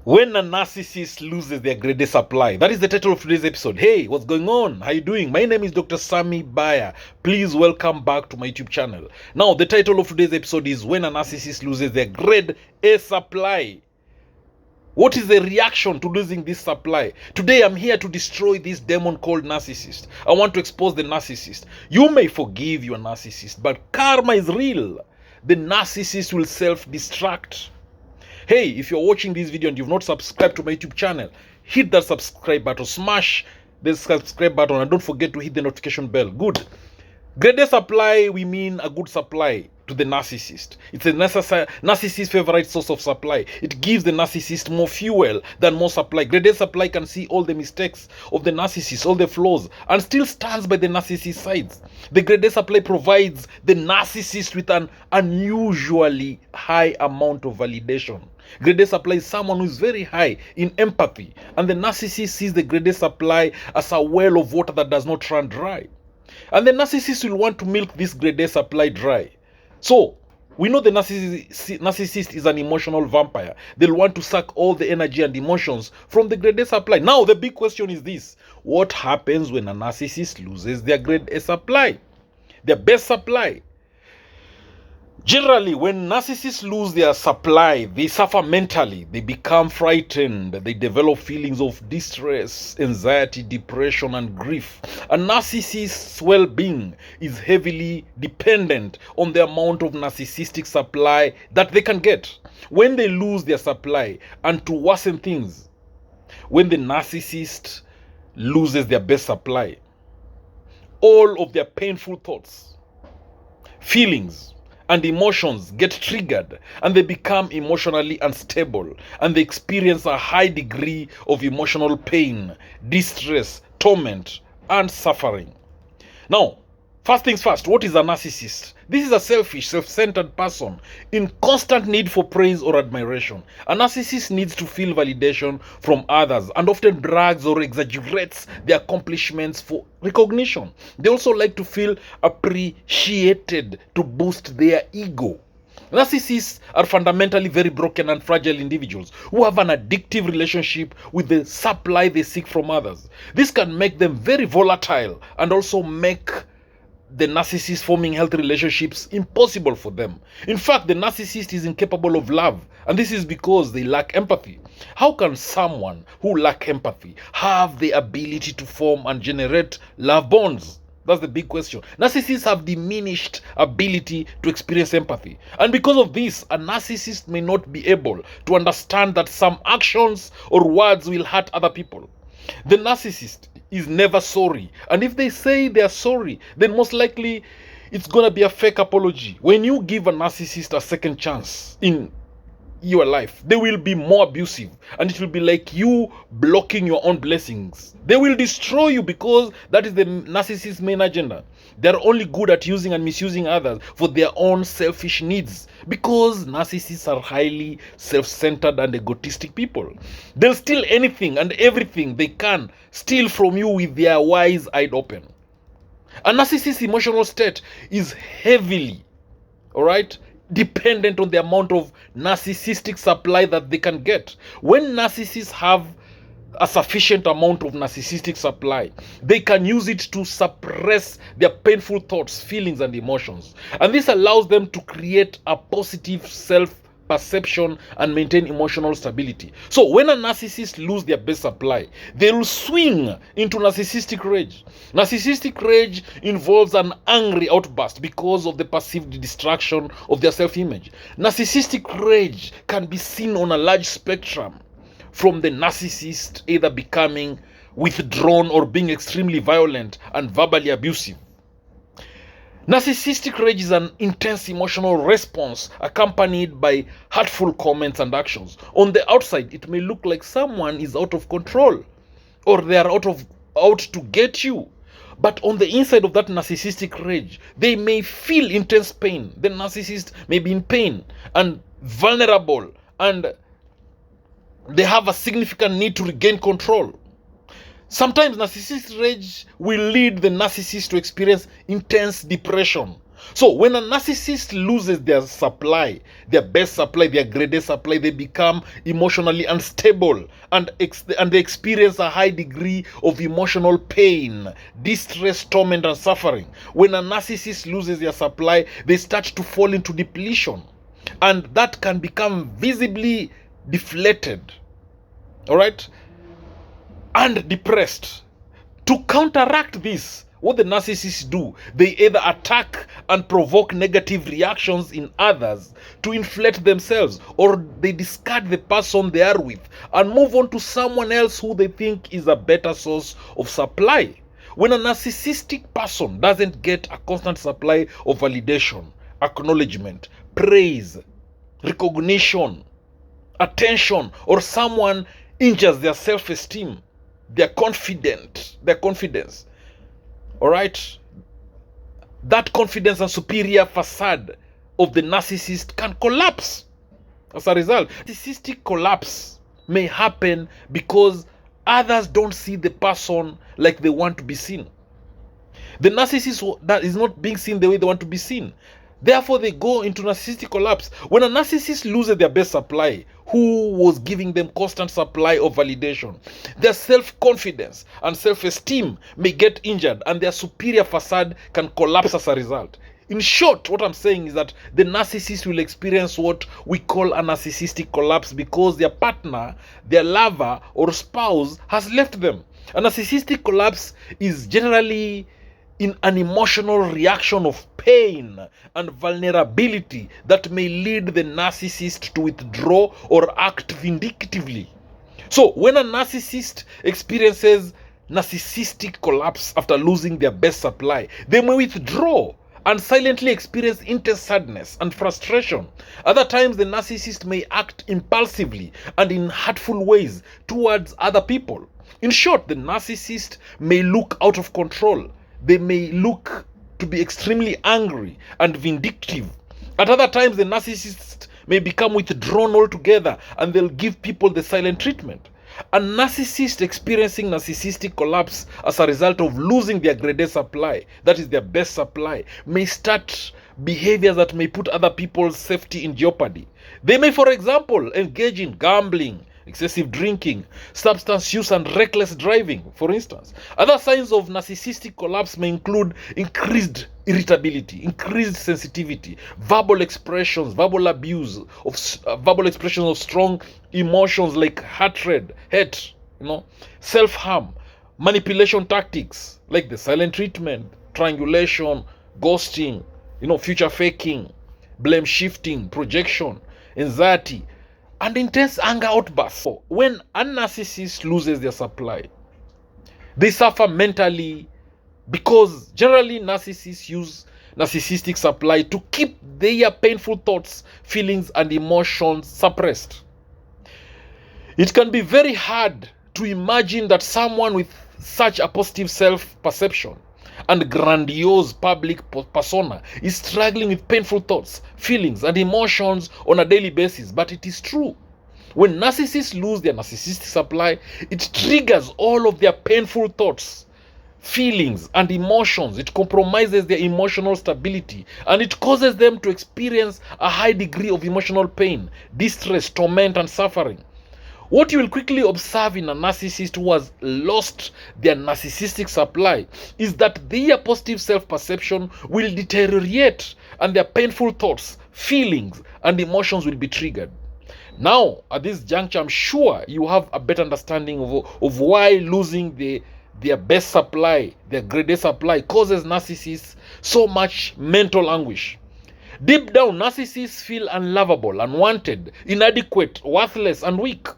When a narcissist loses their grade supply. That is the title of today's episode. Hey, what's going on? How you doing? My name is Dr. Sami Baya. Please welcome back to my YouTube channel. Now, the title of today's episode is When a Narcissist Loses Their Grade A Supply. What is the reaction to losing this supply? Today, I'm here to destroy this demon called narcissist. I want to expose the narcissist. You may forgive your narcissist, but karma is real. The narcissist will self-destruct. Hey, if you're watching this video and you've not subscribed to my YouTube channel, hit that subscribe button, smash the subscribe button, and don't forget to hit the notification bell. Good. Grade A supply, we mean a good supply to the narcissist. It's a narcissist's favorite source of supply. It gives the narcissist more fuel than more supply. Grade A supply can see all the mistakes of the narcissist, all the flaws, and still stands by the narcissist sides. The grade A supply provides the narcissist with an unusually high amount of validation. Grade A supply is someone who is very high in empathy, and the narcissist sees the grade A supply as a well of water that does not run dry. And the narcissist will want to milk this grade A supply dry. So, we know the narcissist is an emotional vampire. They'll want to suck all the energy and emotions from the grade A supply. Now, the big question is this. What happens when a narcissist loses their grade A supply? Their best supply? Generally, when narcissists lose their supply, they suffer mentally. They become frightened. They develop feelings of distress, anxiety, depression, and grief. A narcissist's well-being is heavily dependent on the amount of narcissistic supply that they can get. When they lose their supply, and to worsen things, when the narcissist loses their best supply, all of their painful thoughts, feelings, and emotions get triggered, and they become emotionally unstable, and they experience a high degree of emotional pain, distress, torment, and suffering. Now, first things first, what is a narcissist? This is a selfish, self-centered person in constant need for praise or admiration. A narcissist needs to feel validation from others and often brags or exaggerates their accomplishments for recognition. They also like to feel appreciated to boost their ego. Narcissists are fundamentally very broken and fragile individuals who have an addictive relationship with the supply they seek from others. This can make them very volatile and also make the narcissist forming healthy relationships impossible for them. In fact, the narcissist is incapable of love, and this is because they lack empathy. How can someone who lacks empathy have the ability to form and generate love bonds? That's the big question. Narcissists have diminished ability to experience empathy. And because of this, a narcissist may not be able to understand that some actions or words will hurt other people. The narcissist is never sorry, and if they say they are sorry, then most likely it's gonna be a fake apology. When you give a narcissist a second chance in your life, they will be more abusive, and it will be like you blocking your own blessings. They will destroy you because that is the narcissist's main agenda. They're only good at using and misusing others for their own selfish needs, because narcissists are highly self-centered and egotistic people. They'll steal anything and everything they can steal from you with their wise eyes open. A narcissist's emotional state is heavily, dependent on the amount of narcissistic supply that they can get. When narcissists have a sufficient amount of narcissistic supply, they can use it to suppress their painful thoughts, feelings, and emotions. And this allows them to create a positive self-perception and maintain emotional stability. So when a narcissist loses their best supply, they will swing into narcissistic rage. Narcissistic rage involves an angry outburst because of the perceived destruction of their self-image. Narcissistic rage can be seen on a large spectrum, from the narcissist either becoming withdrawn or being extremely violent and verbally abusive. Narcissistic rage is an intense emotional response accompanied by hurtful comments and actions. On the outside, it may look like someone is out of control or they are out to get you. But on the inside of that narcissistic rage, they may feel intense pain. The narcissist may be in pain and vulnerable, and they have a significant need to regain control. Sometimes narcissistic rage will lead the narcissist to experience intense depression, So when a narcissist loses their supply, their best supply, their greatest supply, they become emotionally unstable and they experience a high degree of emotional pain, distress, torment, and suffering. When a narcissist loses their supply, they start to fall into depletion, and that can become visibly deflated, all right, and depressed. To counteract this, what the narcissists do, they either attack and provoke negative reactions in others to inflate themselves, or they discard the person they are with and move on to someone else who they think is a better source of supply. When a narcissistic person doesn't get a constant supply of validation, acknowledgement, praise, recognition, attention, or someone injures their self-esteem, their confidence, all right, that confidence and superior facade of the narcissist can collapse. As a result, narcissistic collapse may happen because others don't see the person like they want to be seen. The narcissist that is not being seen the way they want to be seen. Therefore, they go into narcissistic collapse. When a narcissist loses their best supply, who was giving them constant supply of validation, their self-confidence and self-esteem may get injured, and their superior facade can collapse as a result. In short, what I'm saying is that the narcissist will experience what we call a narcissistic collapse because their partner, their lover, or spouse has left them. A narcissistic collapse is generally in an emotional reaction of pain and vulnerability that may lead the narcissist to withdraw or act vindictively. So when a narcissist experiences narcissistic collapse after losing their best supply, they may withdraw and silently experience intense sadness and frustration. Other times, the narcissist may act impulsively and in hurtful ways towards other people. In short, the narcissist may look out of control. They may look to be extremely angry and vindictive. At other times, the narcissist may become withdrawn altogether and they'll give people the silent treatment. A narcissist experiencing narcissistic collapse as a result of losing their greatest supply, that is their best supply, may start behaviors that may put other people's safety in jeopardy. They may, for example, engage in gambling, excessive drinking, substance use, and reckless driving, for instance. Other signs of narcissistic collapse may include increased irritability, increased sensitivity, verbal expressions, verbal abuse, verbal expressions of strong emotions like hatred, hate, self-harm, manipulation tactics like the silent treatment, triangulation, ghosting, future faking, blame shifting, projection, anxiety, and intense anger outbursts. When a narcissist loses their supply, they suffer mentally because generally narcissists use narcissistic supply to keep their painful thoughts, feelings, and emotions suppressed. It can be very hard to imagine that someone with such a positive self-perception and grandiose public persona is struggling with painful thoughts, feelings, and emotions on a daily basis, but it is true. When narcissists lose their narcissistic supply, it triggers all of their painful thoughts, feelings, and emotions. It compromises their emotional stability, and it causes them to experience a high degree of emotional pain, distress, torment, and suffering. What you will quickly observe in a narcissist who has lost their narcissistic supply is that their positive self-perception will deteriorate and their painful thoughts, feelings, and emotions will be triggered. Now, at this juncture, I'm sure you have a better understanding of why losing their best supply, their greatest supply, causes narcissists so much mental anguish. Deep down, narcissists feel unlovable, unwanted, inadequate, worthless, and weak.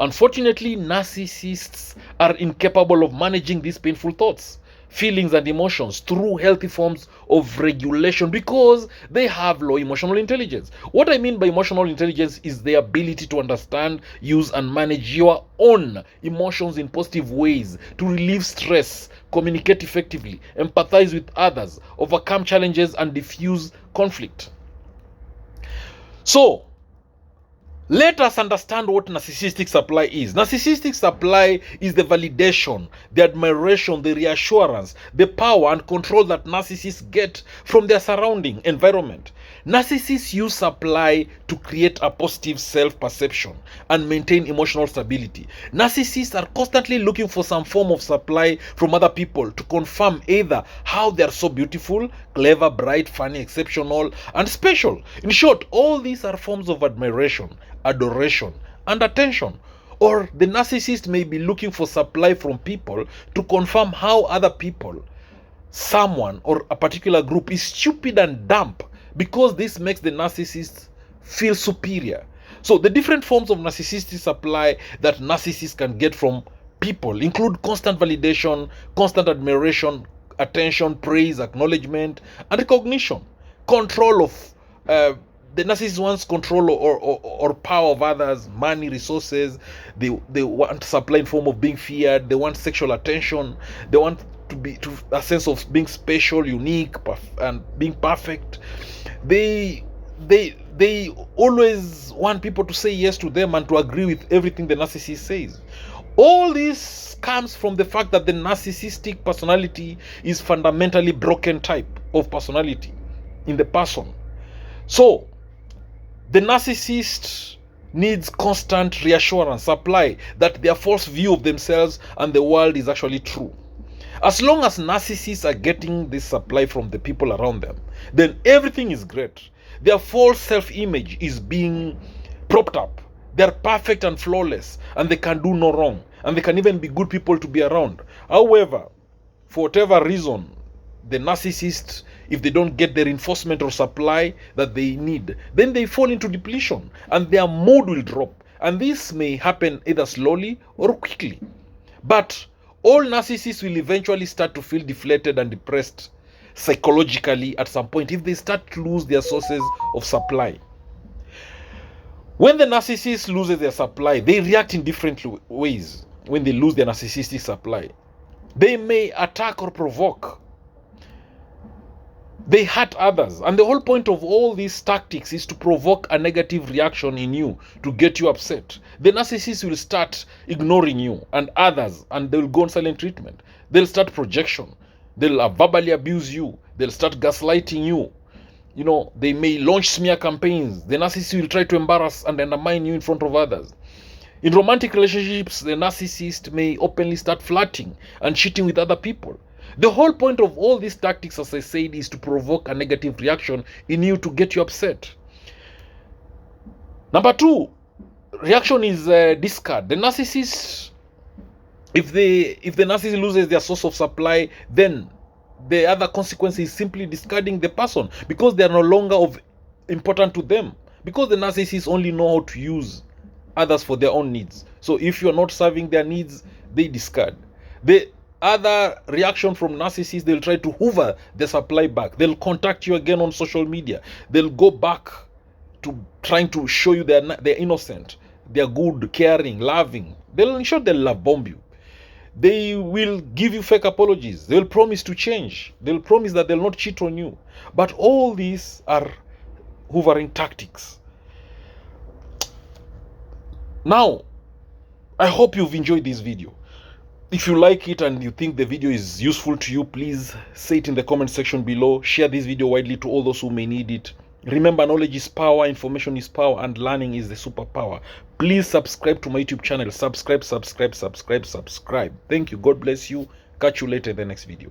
Unfortunately, narcissists are incapable of managing these painful thoughts, feelings, and emotions through healthy forms of regulation because they have low emotional intelligence. What I mean by emotional intelligence is the ability to understand, use, and manage your own emotions in positive ways, to relieve stress, communicate effectively, empathize with others, overcome challenges, and diffuse conflict. So, Let us understand what narcissistic supply is. Narcissistic supply is the validation, the admiration, the reassurance, the power and control that narcissists get from their surrounding environment. Narcissists use supply to create a positive self-perception and maintain emotional stability. Narcissists are constantly looking for some form of supply from other people to confirm either how they are so beautiful, clever, bright, funny, exceptional, and special. In short, all these are forms of admiration, adoration, and attention. Or the narcissist may be looking for supply from people to confirm how other people, someone, or a particular group is stupid and dumb, because this makes the narcissist feel superior. So the different forms of narcissistic supply that narcissists can get from people include constant validation, constant admiration, attention, praise, acknowledgement, and recognition. Control of the narcissist wants control or power of others, money, resources. They want supply in form of being feared. They want sexual attention. They want to a sense of being special, unique, and being perfect. They always want people to say yes to them and to agree with everything the narcissist says. All this comes from the fact that the narcissistic personality is fundamentally broken type of personality in the person. So the narcissist needs constant reassurance, supply that their false view of themselves and the world is actually true. As long as narcissists are getting this supply from the people around them, then everything is great. Their false self-image is being propped up. They're perfect and flawless, and they can do no wrong, and they can even be good people to be around. However, for whatever reason, the narcissist, if they don't get the reinforcement or supply that they need, then they fall into depletion and their mood will drop. And this may happen either slowly or quickly. But all narcissists will eventually start to feel deflated and depressed psychologically at some point if they start to lose their sources of supply. When the narcissist loses their supply, they react in different ways. When they lose their narcissistic supply, they may attack or provoke. They hurt others. And the whole point of all these tactics is to provoke a negative reaction in you, to get you upset. The narcissist will start ignoring you and others, and they will go on silent treatment. They'll start projection. They'll verbally abuse you. They'll start gaslighting you. You know, they may launch smear campaigns. The narcissist will try to embarrass and undermine you in front of others. In romantic relationships, the narcissist may openly start flirting and cheating with other people. The whole point of all these tactics, as I said, is to provoke a negative reaction in you to get you upset. Number two, reaction is discard. The narcissist, if the narcissist loses their source of supply, then the other consequence is simply discarding the person, because they are no longer of important to them, because the narcissists only know how to use others for their own needs. So if you're not serving their needs, they discard. The other reaction from narcissists, they'll try to hoover the supply back. They'll contact you again on social media. They'll go back to trying to show you they're innocent, they're good, caring, loving. They'll ensure they'll love bomb you. They will give you fake apologies. They'll promise to change. They'll promise that they'll not cheat on you. But all these are hoovering tactics. Now, I hope you've enjoyed this video. If you like it and you think the video is useful to you, please say it in the comment section below. Share this video widely to all those who may need it. Remember, knowledge is power, information is power, and learning is the superpower. Please subscribe to my YouTube channel. Subscribe. Thank you. God bless you. Catch you later in the next video.